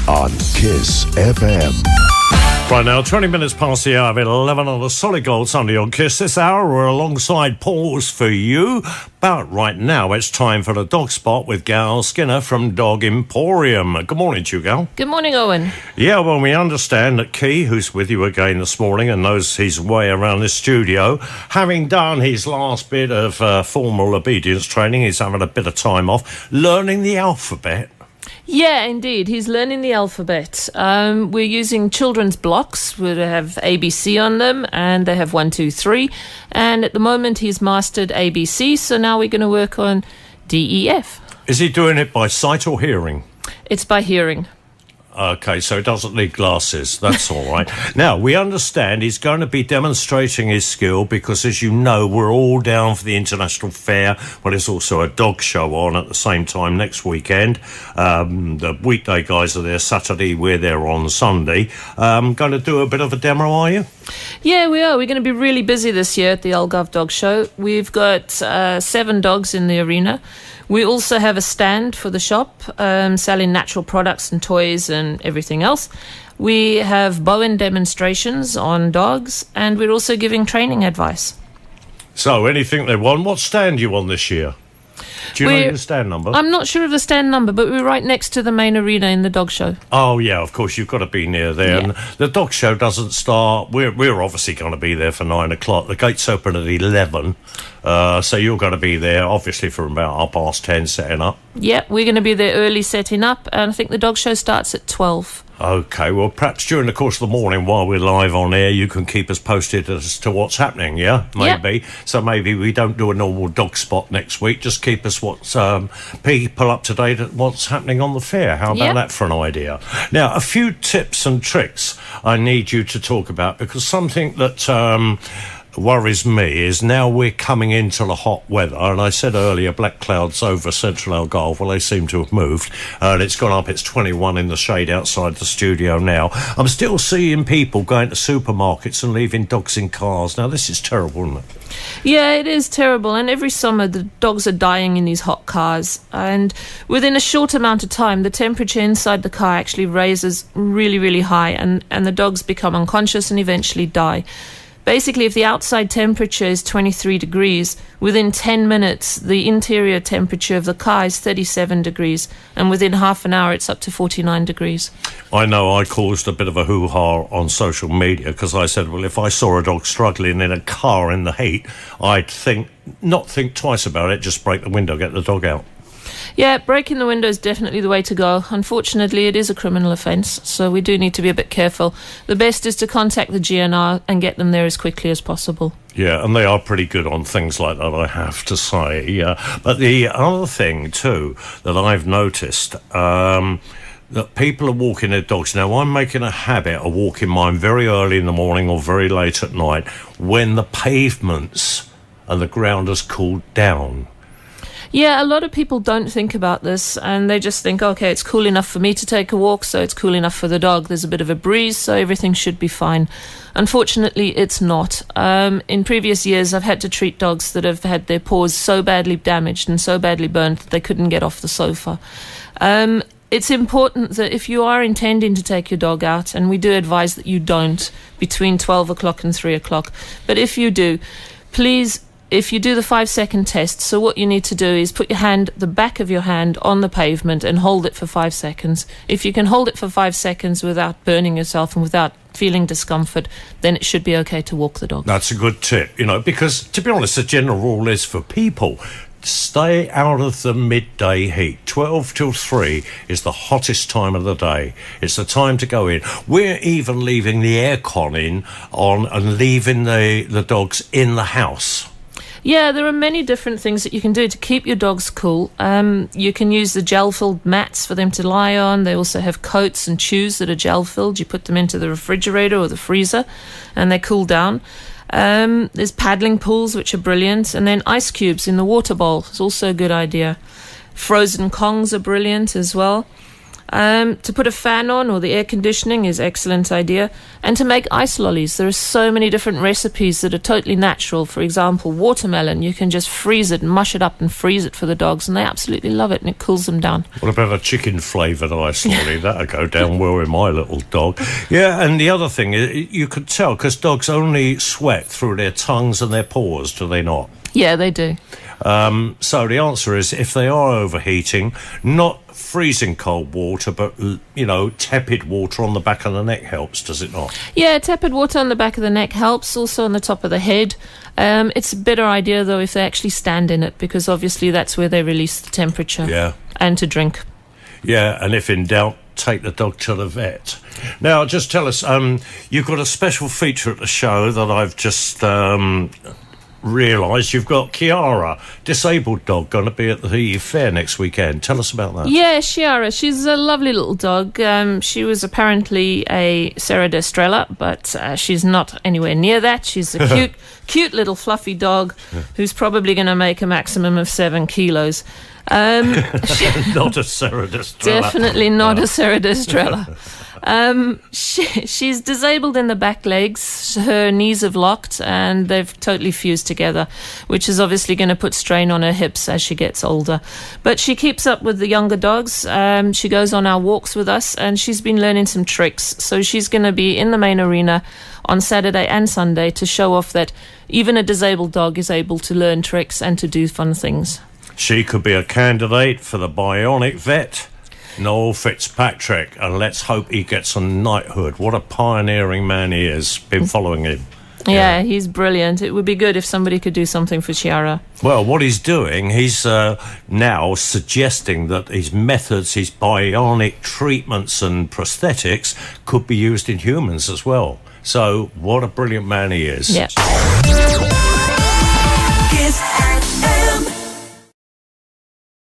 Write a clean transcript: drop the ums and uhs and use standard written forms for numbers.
on Kiss FM. Right now, 20 minutes past the hour of 11 on the Solid Gold Sunday on Kiss. This hour, we're alongside Paws for You. But right now, it's time for the Dog Spot with Gal Skinner from Dog Emporium. Good morning to you, Gal. Good morning, Owen. Yeah, well, we understand that Key, who's with you again this morning and knows his way around the studio, having done his last bit of formal obedience training, he's having a bit of time off, learning the alphabet. Yeah, indeed. He's learning the alphabet. We're using children's blocks. We have ABC on them, and they have 1, 2, 3. And at the moment, he's mastered ABC, so now we're going to work on DEF. Is he doing it by sight or hearing? It's by hearing. Okay, so he doesn't need glasses. That's all right. Now, we understand he's going to be demonstrating his skill because, as you know, we're all down for the International Fair, but there's also a dog show on at the same time next weekend. The weekday guys are there Saturday, we're there on Sunday. Going to do a bit of a demo, are you? Yeah, we are. We're going to be really busy this year at the Algarve Dog Show. We've got 7 dogs in the arena. We also have a stand for the shop, selling natural products and toys and everything else. We have Bowen demonstrations on dogs, and we're also giving training advice. So, anything they want. What stand are you on this year? Do you know the stand number? I'm not sure of the stand number, but we're right next to the main arena in the dog show. Oh, yeah, of course, you've got to be near there. Yeah. And the dog show doesn't start... We're obviously going to be there for 9 o'clock. The gates open at 11, so you're going to be there, obviously, for about 10:30 setting up. Yeah, we're going to be there early setting up, and I think the dog show starts at 12. OK, well, perhaps during the course of the morning while we're live on air, you can keep us posted as to what's happening, yeah? Maybe. Yep. So maybe we don't do a normal dog spot next week. Just keep us people up to date at what's happening on the fair. How about that for an idea? Now, a few tips and tricks I need you to talk about, because something that... worries me is now we're coming into the hot weather, and I said earlier black clouds over central Algarve. Well, they seem to have moved, and it's gone up. It's 21 in the shade outside the studio now. I'm still seeing people going to supermarkets and leaving dogs in cars. Now, this is terrible, isn't it? Yeah, it is terrible, and every summer the dogs are dying in these hot cars, and within a short amount of time the temperature inside the car actually raises really, really high, and the dogs become unconscious and eventually die. Basically, if the outside temperature is 23 degrees, within 10 minutes, the interior temperature of the car is 37 degrees, and within half an hour, it's up to 49 degrees. I know I caused a bit of a hoo-ha on social media because I said, well, if I saw a dog struggling in a car in the heat, I'd not think twice about it, just break the window, get the dog out. Yeah, breaking the window is definitely the way to go. Unfortunately, it is a criminal offence, so we do need to be a bit careful. The best is to contact the GNR and get them there as quickly as possible. Yeah, and they are pretty good on things like that, I have to say. Yeah. But the other thing, too, that I've noticed... that people are walking their dogs. Now, I'm making a habit of walking mine very early in the morning or very late at night when the pavements and the ground has cooled down. Yeah, a lot of people don't think about this, and they just think, okay, it's cool enough for me to take a walk, so it's cool enough for the dog. There's a bit of a breeze, so everything should be fine. Unfortunately, it's not. In previous years, I've had to treat dogs that have had their paws so badly damaged and so badly burnt that they couldn't get off the sofa. It's important that if you are intending to take your dog out, and we do advise that you don't between 12 o'clock and 3 o'clock, but if you do, please... If you do the 5-second test, so what you need to do is put the back of your hand on the pavement and hold it for 5 seconds. If you can hold it for 5 seconds without burning yourself and without feeling discomfort, then it should be okay to walk the dog. That's a good tip, because to be honest, the general rule is for people, stay out of the midday heat. 12 till 3 is the hottest time of the day. It's the time to go in. We're even leaving the aircon on and leaving the dogs in the house. Yeah, there are many different things that you can do to keep your dogs cool. You can use the gel-filled mats for them to lie on. They also have coats and chews that are gel-filled. You put them into the refrigerator or the freezer and they cool down. There's paddling pools, which are brilliant. And then ice cubes in the water bowl is also a good idea. Frozen Kongs are brilliant as well. To put a fan on or the air conditioning is excellent idea. And to make ice lollies, there are so many different recipes that are totally natural. For example, watermelon, you can just freeze it and mush it up and freeze it for the dogs, and they absolutely love it, and it cools them down. What about a chicken flavoured ice lolly? That'll go down well with my little dog. Yeah, and the other thing is, you could tell, because dogs only sweat through their tongues and their paws, do they not? Yeah, they do. So the answer is, if they are overheating, not freezing cold water, but, tepid water on the back of the neck helps, does it not? Yeah, tepid water on the back of the neck helps, also on the top of the head. It's a better idea, though, if they actually stand in it, because obviously that's where they release the temperature. Yeah. And to drink. Yeah, and if in doubt, take the dog to the vet. Now, just tell us, you've got a special feature at the show that I've just realised. You've got Kiara, disabled dog, going to be at the fair next weekend. Tell us about that. Yeah, Kiara, she's a lovely little dog. She was apparently a Serradestrella, but she's not anywhere near that. She's a cute little fluffy dog who's probably going to make a maximum of 7 kilos. Not a Serradestrella. Definitely not a Serradestrella. She's disabled in the back legs. Her knees have locked and they've totally fused together, which is obviously going to put strain on her hips as she gets older. But she keeps up with the younger dogs. She goes on our walks with us, and she's been learning some tricks. So she's going to be in the main arena on Saturday and Sunday to show off that even a disabled dog is able to learn tricks and to do fun things. She could be a candidate for the bionic vet, Noel Fitzpatrick, and let's hope he gets a knighthood. What a pioneering man he is. Been following him. Yeah, he's brilliant. It would be good if somebody could do something for Kiara. Well, what he's doing, he's now suggesting that his methods, his bionic treatments and prosthetics could be used in humans as well. So, what a brilliant man he is. Yeah.